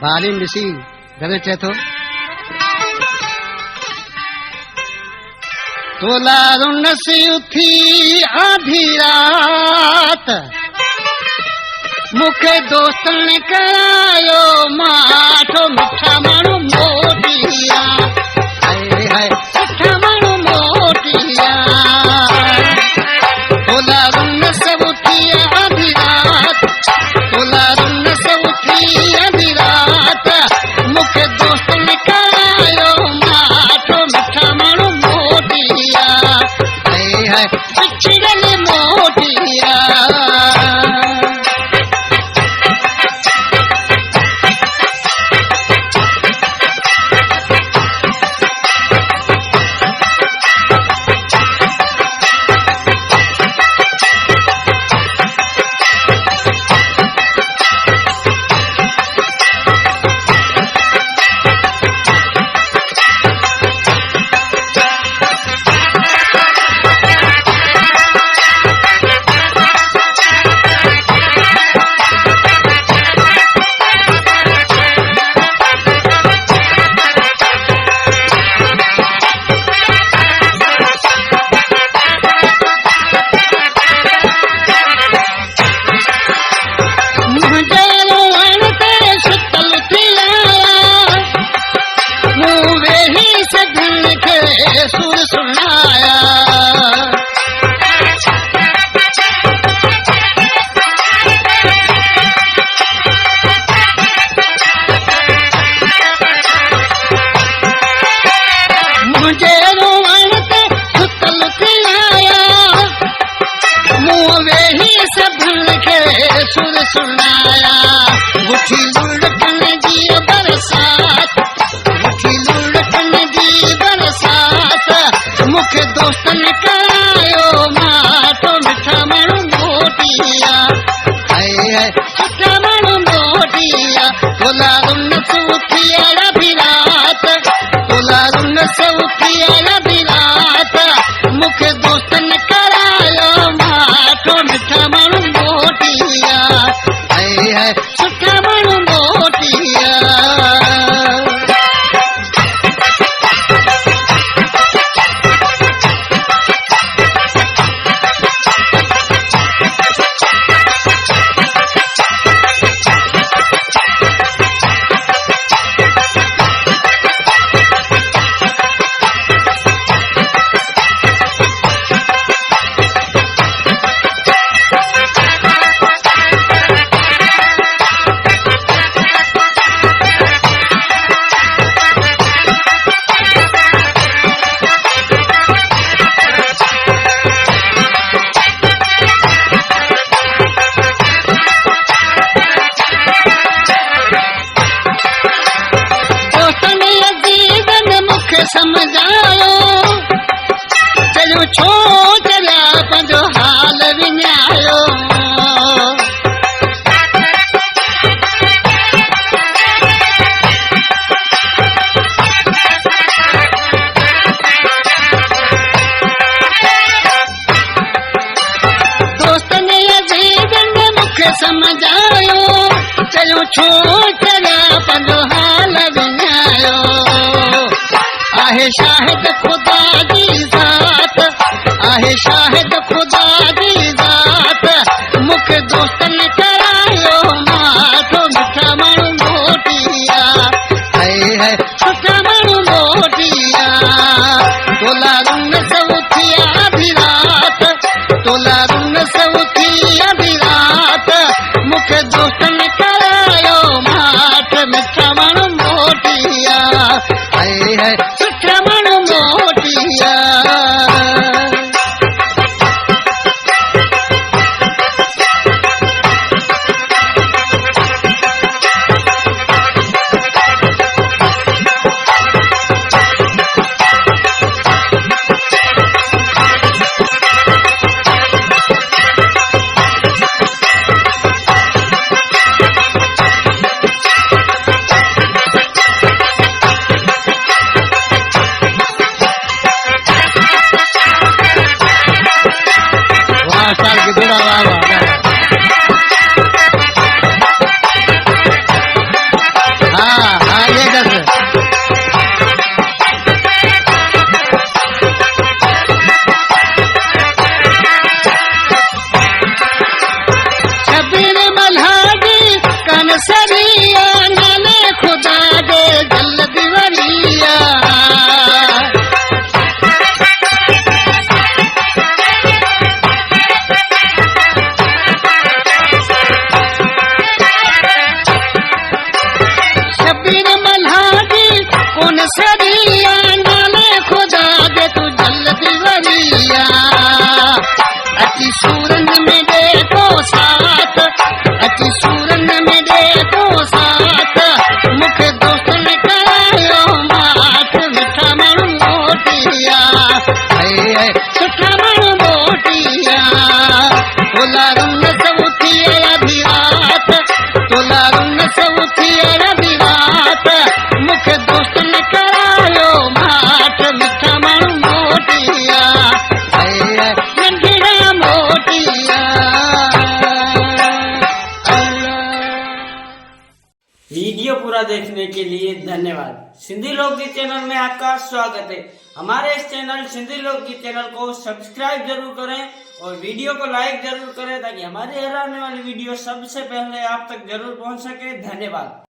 बालिन ॾिसी गले चए थो तोला रुन से उथी आधी रात मूंखे दोस्तनि करायो माठो मिठा माण्हू मोटिया हाय हाय सुठा माण्हू मोटिया तोला रुन से उथी आधी रात तोला रुन से उथी आधी रात मूंखे दोस्तनि करायो माठो मिठा माण्हू मोटिया हाय हाय पिछड़ल मोटिया सुर सुनाया मुझे रोवण ते सुतल थी आया मुँह वेही सभिनि खे सुर सुनाया उठी लुढ़कन जी बरसात उठी लुढ़कन जी बरसात मूंखे दोस्तनि करायो माठो मिठा माण्हू मोटिया हाय हाय सुठा माण्हू मोटिया तोला रुन से उथी आधी रात तोला रुन से उथी आधी रात मूंखे दोस्तनि करायो माठो मिठा माण्हू मोटिया हाय हाय सुठा माण्हू मोटिया समझायो चलो छो चलिया पंहिंजो हाल विञायो दोस्तनि अजीबनि मूंखे समझायो चलो छो चलिया पंहिंजो हाल विञायो आहे शाहिद खुदा जी ज़ात आहे शाहिद खुदा जी ज़ात मूंखे दोस्तनि करायो माठो मिठा माण्हू मोटिया हाय हाय सुठा माण्हू मोटिया तोला रुन से उथी आधी रात तोला रुन से उथी आधी रात मूंखे दोस्तनि करायो माठ मिठा माण्हू मोटिया हाय हाय सुठा माण्हू मोटिया तोला रुन सौथी अधी रात तोला रुन सौथी अधी रात मूंखे दोस्त न करायो माठ मिठा माण्हू मोटिया नंढड़ा मोटिया। वीडियो पूरा देखने के लिए धन्यवाद। सिंधी लोकगीत चैनल में आपका स्वागत है। हमारे इस चैनल सिंधी लोकगीत चैनल को सब्सक्राइब जरूर करें और वीडियो को लाइक जरूर करें ताकि हमारी हर आने वाली वीडियो सबसे पहले आप तक जरूर पहुंच सके। धन्यवाद।